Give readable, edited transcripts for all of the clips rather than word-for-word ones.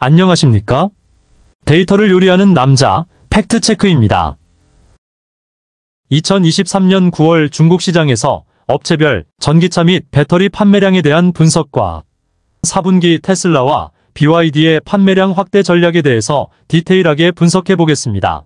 안녕하십니까? 데이터를 요리하는 남자, 팩트체크입니다. 2023년 9월 중국 시장에서 업체별 전기차 및 배터리 판매량에 대한 분석과 4분기 테슬라와 BYD의 판매량 확대 전략에 대해서 디테일하게 분석해 보겠습니다.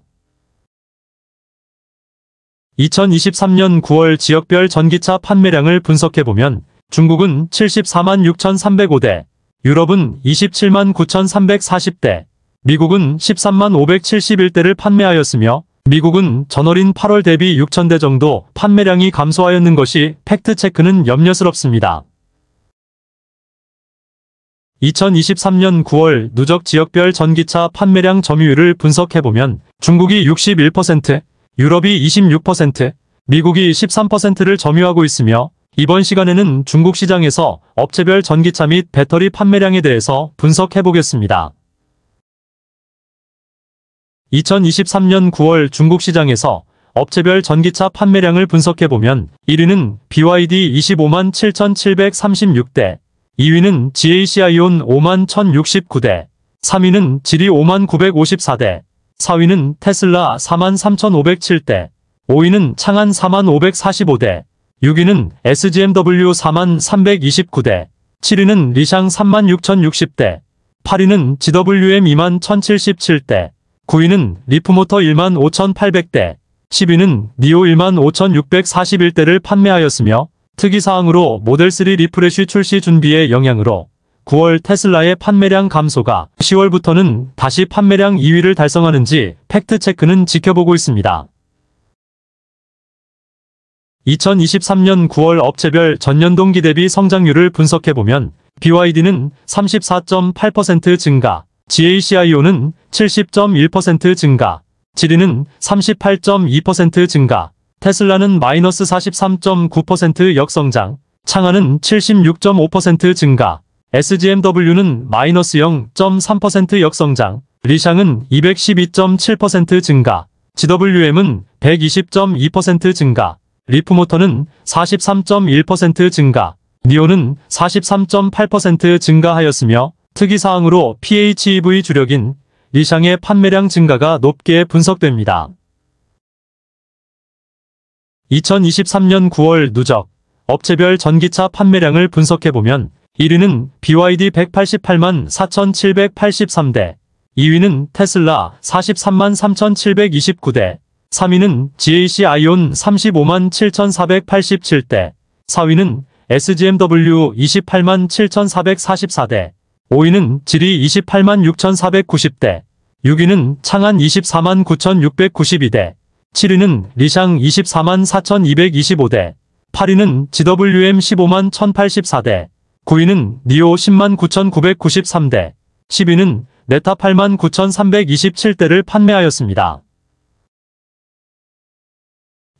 2023년 9월 지역별 전기차 판매량을 분석해 보면 중국은 74만 6,305대, 유럽은 27만 9,340대, 미국은 13만 571대를 판매하였으며 미국은 전월인 8월 대비 6,000대 정도 판매량이 감소하였는 것이 팩트체크는 염려스럽습니다. 2023년 9월 누적 지역별 전기차 판매량 점유율을 분석해보면 중국이 61%, 유럽이 26%, 미국이 13%를 점유하고 있으며 이번 시간에는 중국 시장에서 업체별 전기차 및 배터리 판매량에 대해서 분석해보겠습니다. 2023년 9월 중국 시장에서 업체별 전기차 판매량을 분석해보면 1위는 BYD 25만 7,736대, 2위는 GAC-아이온 5만 1,069대, 3위는 지리 5만 954대, 4위는 테슬라 4만 3,507대, 5위는 창안 4만 545대, 6위는 SGMW 4만 329대, 7위는 리샹 3만 6,060대, 8위는 GWM 2만 1,077대, 9위는 리프모터 1만 5,800대, 10위는 니오 1만 5,641대를 판매하였으며 특이사항으로 모델3 리프레쉬 출시 준비의 영향으로 9월 테슬라의 판매량 감소가 10월부터는 다시 판매량 2위를 달성하는지 팩트체크는 지켜보고 있습니다. 2023년 9월 업체별 전년 동기 대비 성장률을 분석해보면 BYD는 34.8% 증가, GAC-아이온은 70.1% 증가, 지리는 38.2% 증가, 테슬라는 마이너스 43.9% 역성장, 창안은 76.5% 증가, SGMW는 마이너스 0.3% 역성장, 리샹은 212.7% 증가, GWM은 120.2% 증가, 리프모터는 43.1% 증가, 니오는 43.8% 증가하였으며 특이사항으로 PHEV 주력인 리샹의 판매량 증가가 높게 분석됩니다. 2023년 9월 누적 업체별 전기차 판매량을 분석해보면 1위는 BYD 188만 4,783대, 2위는 테슬라 43만 3,729대, 3위는 GAC-아이온 35만 7,487대, 4위는 SGMW 28만 7,444대, 5위는 지리 28만 6,490대, 6위는 창안 24만 9,692대, 7위는 리샹 24만 4,225대, 8위는 GWM 15만 1,084대, 9위는 니오 10만 9,993대, 10위는 네타 8만 9,327대를 판매하였습니다.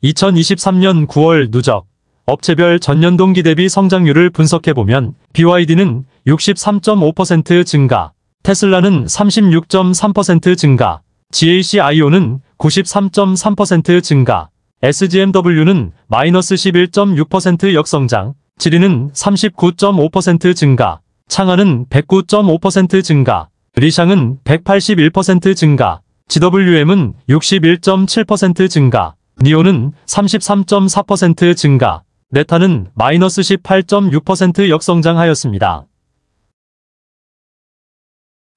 2023년 9월 누적 업체별 전년 동기 대비 성장률을 분석해보면 BYD는 63.5% 증가, 테슬라는 36.3% 증가, GAC-아이온은 93.3% 증가, SGMW는 마이너스 11.6% 역성장, 지리는 39.5% 증가, 창안은 109.5% 증가, 리샹은 181% 증가, GWM은 61.7% 증가, 니오는 33.4% 증가, 네타는 마이너스 18.6% 역성장하였습니다.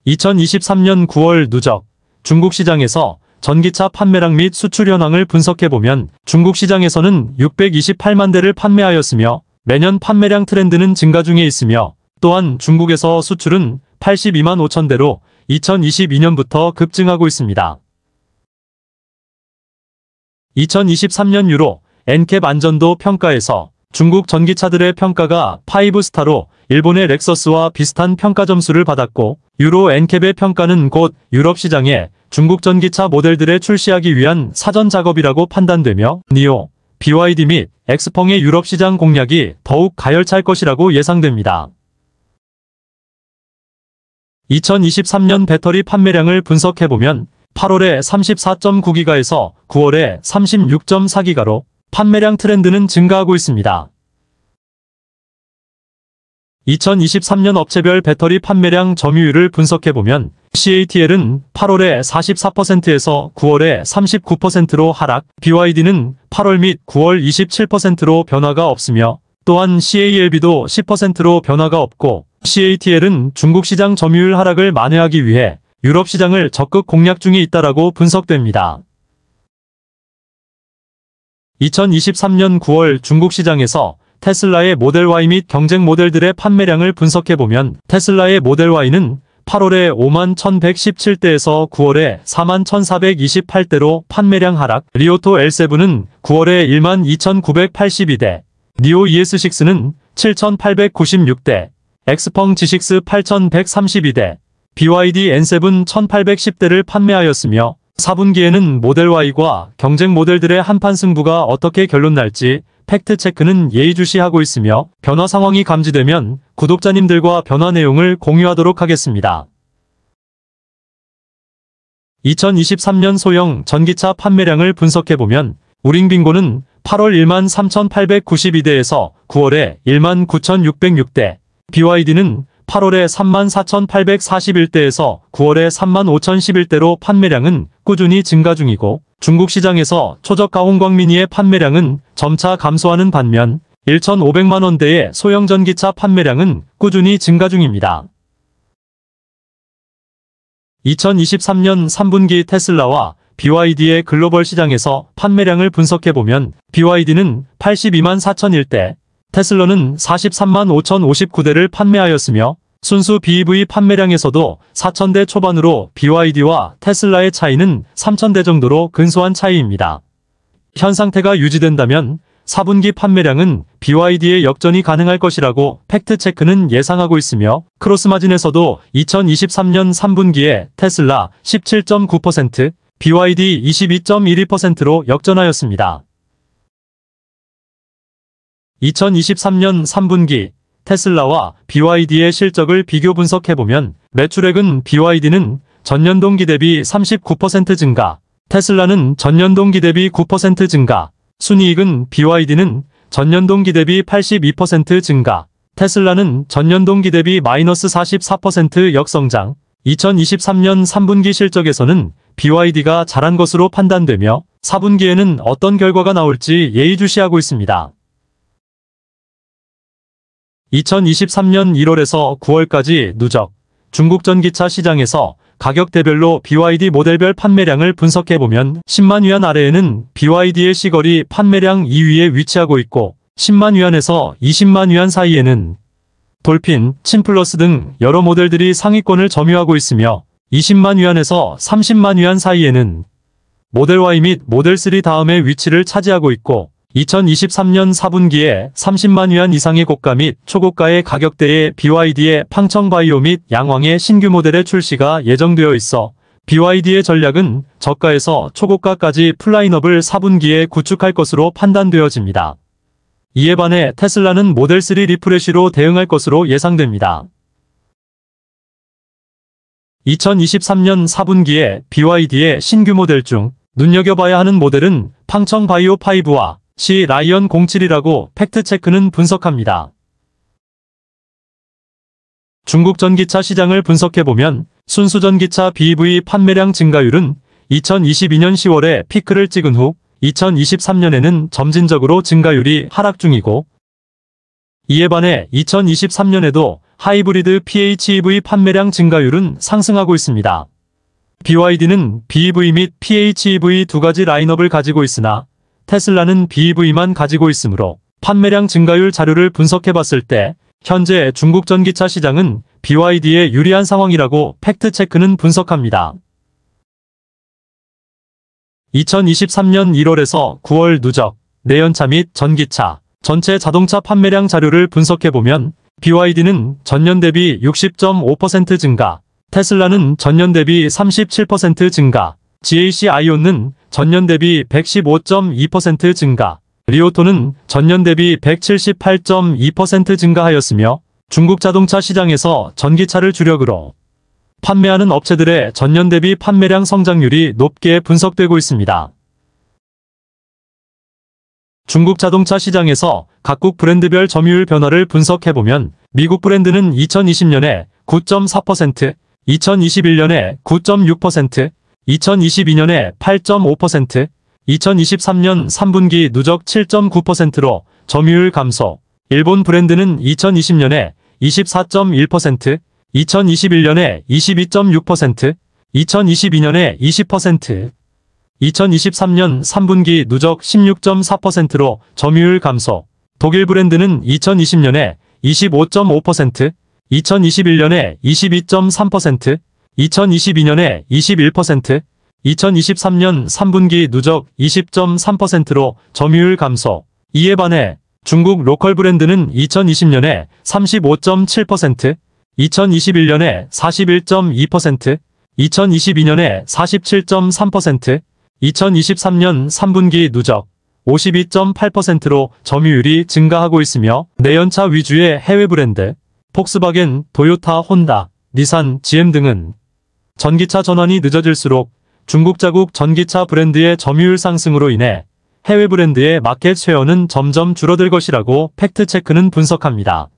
2023년 9월 누적 중국 시장에서 전기차 판매량 및 수출 현황을 분석해보면 중국 시장에서는 628만 대를 판매하였으며 매년 판매량 트렌드는 증가 중에 있으며 또한 중국에서 수출은 82만 5천 대로 2022년부터 급증하고 있습니다. 2023년 유로 엔캡 안전도 평가에서 중국 전기차들의 평가가 5스타로 일본의 렉서스와 비슷한 평가 점수를 받았고 유로 엔캡의 평가는 곧 유럽 시장에 중국 전기차 모델들을 출시하기 위한 사전 작업이라고 판단되며 니오, BYD 및 엑스펑의 유럽 시장 공략이 더욱 가열차일 것이라고 예상됩니다. 2023년 배터리 판매량을 분석해보면 8월에 34.9기가에서 9월에 36.4기가로 판매량 트렌드는 증가하고 있습니다. 2023년 업체별 배터리 판매량 점유율을 분석해보면 CATL은 8월에 44%에서 9월에 39%로 하락, BYD는 8월 및 9월 27%로 변화가 없으며 또한 CALB도 10%로 변화가 없고 CATL은 중국 시장 점유율 하락을 만회하기 위해 유럽 시장을 적극 공략 중에 있다라고 분석됩니다. 2023년 9월 중국 시장에서 테슬라의 모델 Y 및 경쟁 모델들의 판매량을 분석해보면 테슬라의 모델 Y는 8월에 51,117대에서 9월에 41,428대로 판매량 하락, 리오토 L7은 9월에 12,982대, 니오 ES6는 7,896대, 엑스펑 G6 8,132대, BYD N7 1,810대를 판매하였으며 4분기에는 모델 Y과 경쟁 모델들의 한판 승부가 어떻게 결론날지 팩트체크는 예의주시하고 있으며 변화 상황이 감지되면 구독자님들과 변화 내용을 공유하도록 하겠습니다. 2023년 소형 전기차 판매량을 분석해보면 우링빙고는 8월 13,892대에서 9월에 19,606대, BYD는 8월에 34,841대에서 9월에 35,011대로 판매량은 꾸준히 증가 중이고 중국 시장에서 초저가 홍광미니의 판매량은 점차 감소하는 반면 1,500만원대의 소형 전기차 판매량은 꾸준히 증가 중입니다. 2023년 3분기 테슬라와 BYD의 글로벌 시장에서 판매량을 분석해보면 BYD는 82만 4,001대, 테슬라는 43만 5,059대를 판매하였으며 순수 BEV 판매량에서도 4,000대 초반으로 BYD와 테슬라의 차이는 3,000대 정도로 근소한 차이입니다. 현 상태가 유지된다면 4분기 판매량은 BYD의 역전이 가능할 것이라고 팩트체크는 예상하고 있으며 크로스마진에서도 2023년 3분기에 테슬라 17.9%, BYD 22.12%로 역전하였습니다. 2023년 3분기 테슬라와 BYD의 실적을 비교 분석해보면 매출액은 BYD는 전년 동기 대비 39% 증가, 테슬라는 전년 동기 대비 9% 증가, 순이익은 BYD는 전년 동기 대비 82% 증가, 테슬라는 전년 동기 대비 마이너스 44% 역성장, 2023년 3분기 실적에서는 BYD가 잘한 것으로 판단되며 4분기에는 어떤 결과가 나올지 예의주시하고 있습니다. 2023년 1월에서 9월까지 누적 중국 전기차 시장에서 가격대별로 BYD 모델별 판매량을 분석해보면 10만 위안 아래에는 BYD의 C거리 판매량 2위에 위치하고 있고 10만 위안에서 20만 위안 사이에는 돌핀, 친플러스 등 여러 모델들이 상위권을 점유하고 있으며 20만 위안에서 30만 위안 사이에는 모델 Y 및 모델 3 다음에 위치를 차지하고 있고 2023년 4분기에 30만 위안 이상의 고가 및 초고가의 가격대의 BYD의 팡청바이오 및 양왕의 신규 모델의 출시가 예정되어 있어 BYD의 전략은 저가에서 초고가까지 플라인업을 4분기에 구축할 것으로 판단되어집니다. 이에 반해 테슬라는 모델 3 리프레시로 대응할 것으로 예상됩니다. 2023년 4분기에 BYD의 신규 모델 중 눈여겨봐야 하는 모델은 팡청바이오 5와 C 라이언 07이라고 팩트체크는 분석합니다. 중국 전기차 시장을 분석해보면 순수 전기차 BEV 판매량 증가율은 2022년 10월에 피크를 찍은 후 2023년에는 점진적으로 증가율이 하락 중이고 이에 반해 2023년에도 하이브리드 PHEV 판매량 증가율은 상승하고 있습니다. BYD는 BEV 및 PHEV 두 가지 라인업을 가지고 있으나 테슬라는 BEV만 가지고 있으므로 판매량 증가율 자료를 분석해봤을 때 현재 중국 전기차 시장은 BYD에 유리한 상황이라고 팩트체크는 분석합니다. 2023년 1월에서 9월 누적 내연차 및 전기차 전체 자동차 판매량 자료를 분석해보면 BYD는 전년 대비 60.5% 증가, 테슬라는 전년 대비 37% 증가, GAC 아이온은 전년 대비 115.2% 증가, 리오토는 전년 대비 178.2% 증가하였으며 중국 자동차 시장에서 전기차를 주력으로 판매하는 업체들의 전년 대비 판매량 성장률이 높게 분석되고 있습니다. 중국 자동차 시장에서 각국 브랜드별 점유율 변화를 분석해보면 미국 브랜드는 2020년에 9.4%, 2021년에 9.6%, 2022년에 8.5%, 2023년 3분기 누적 7.9%로 점유율 감소. 일본 브랜드는 2020년에 24.1%, 2021년에 22.6%, 2022년에 20%, 2023년 3분기 누적 16.4%로 점유율 감소. 독일 브랜드는 2020년에 25.5%, 2021년에 22.3%, 2022년에 21%, 2023년 3분기 누적 20.3%로 점유율 감소. 이에 반해 중국 로컬 브랜드는 2020년에 35.7%, 2021년에 41.2%, 2022년에 47.3%, 2023년 3분기 누적 52.8%로 점유율이 증가하고 있으며 내연차 위주의 해외 브랜드, 폭스바겐, 토요타, 혼다, 니산, GM 등은 전기차 전환이 늦어질수록 중국 자국 전기차 브랜드의 점유율 상승으로 인해 해외 브랜드의 마켓 쉐어는 점점 줄어들 것이라고 팩트체크는 분석합니다.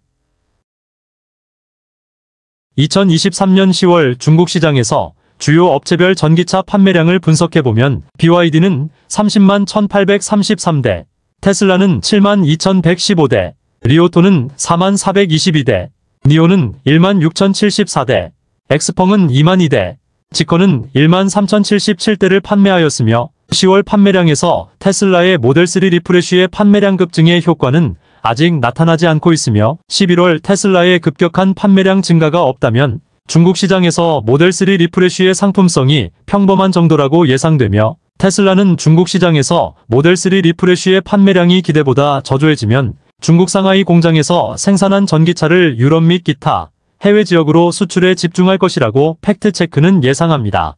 2023년 10월 중국 시장에서 주요 업체별 전기차 판매량을 분석해보면 BYD는 30만 1833대, 테슬라는 7만 2115대, 리오토는 4만 422대, 니오는 1만 6074대, 엑스펑은 2만 2대, 지커는 1만 3077대를 판매하였으며 10월 판매량에서 테슬라의 모델3 리프레쉬의 판매량 급증의 효과는 아직 나타나지 않고 있으며 11월 테슬라의 급격한 판매량 증가가 없다면 중국 시장에서 모델3 리프레쉬의 상품성이 평범한 정도라고 예상되며 테슬라는 중국 시장에서 모델3 리프레쉬의 판매량이 기대보다 저조해지면 중국 상하이 공장에서 생산한 전기차를 유럽 및 기타 해외 지역으로 수출에 집중할 것이라고 팩트체크는 예상합니다.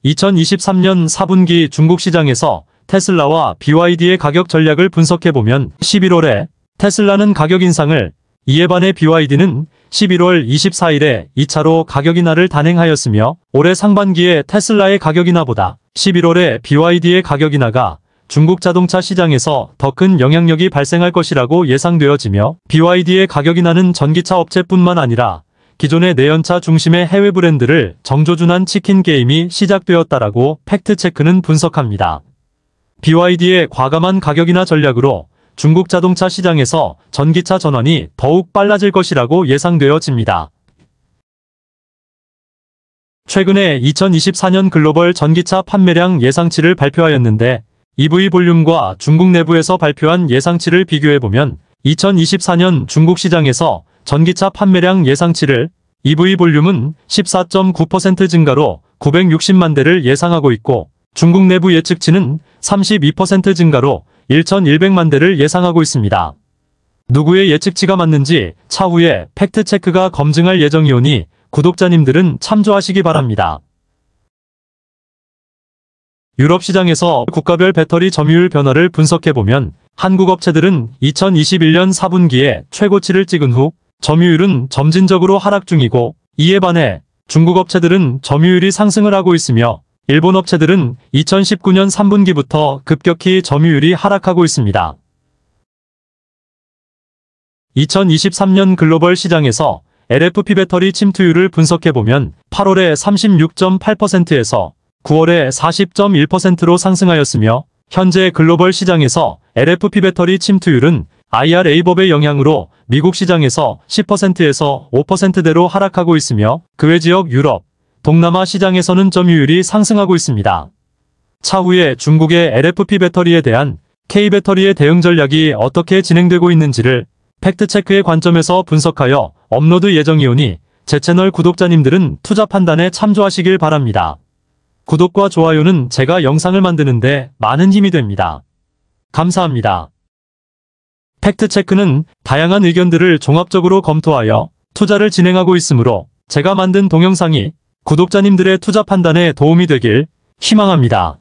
2023년 4분기 중국 시장에서 테슬라와 BYD의 가격 전략을 분석해보면 11월에 테슬라는 가격 인상을, 이에 반해 BYD는 11월 24일에 2차로 가격 인하를 단행하였으며 올해 상반기에 테슬라의 가격 인하보다 11월에 BYD의 가격 인하가 중국 자동차 시장에서 더 큰 영향력이 발생할 것이라고 예상되어지며 BYD의 가격 인하는 전기차 업체뿐만 아니라 기존의 내연차 중심의 해외 브랜드를 정조준한 치킨 게임이 시작되었다라고 팩트체크는 분석합니다. BYD의 과감한 가격 인하 전략으로 중국 자동차 시장에서 전기차 전환이 더욱 빨라질 것이라고 예상되어집니다. 최근에 2024년 글로벌 전기차 판매량 예상치를 발표하였는데 EV 볼륨과 중국 내부에서 발표한 예상치를 비교해보면 2024년 중국 시장에서 전기차 판매량 예상치를 EV 볼륨은 14.9% 증가로 960만 대를 예상하고 있고 중국 내부 예측치는 32% 증가로 1,100만 대를 예상하고 있습니다. 누구의 예측치가 맞는지 차후에 팩트체크가 검증할 예정이오니 구독자님들은 참조하시기 바랍니다. 유럽 시장에서 국가별 배터리 점유율 변화를 분석해보면 한국 업체들은 2021년 4분기에 최고치를 찍은 후 점유율은 점진적으로 하락 중이고 이에 반해 중국 업체들은 점유율이 상승을 하고 있으며 일본 업체들은 2019년 3분기부터 급격히 점유율이 하락하고 있습니다. 2023년 글로벌 시장에서 LFP 배터리 침투율을 분석해보면 8월에 36.8%에서 9월에 40.1%로 상승하였으며 현재 글로벌 시장에서 LFP 배터리 침투율은 IRA 법의 영향으로 미국 시장에서 10%에서 5%대로 하락하고 있으며 그 외 지역 유럽, 동남아 시장에서는 점유율이 상승하고 있습니다. 차후에 중국의 LFP 배터리에 대한 K배터리의 대응 전략이 어떻게 진행되고 있는지를 팩트체크의 관점에서 분석하여 업로드 예정이오니 제 채널 구독자님들은 투자 판단에 참조하시길 바랍니다. 구독과 좋아요는 제가 영상을 만드는데 많은 힘이 됩니다. 감사합니다. 팩트체크는 다양한 의견들을 종합적으로 검토하여 투자를 진행하고 있으므로 제가 만든 동영상이 구독자님들의 투자 판단에 도움이 되길 희망합니다.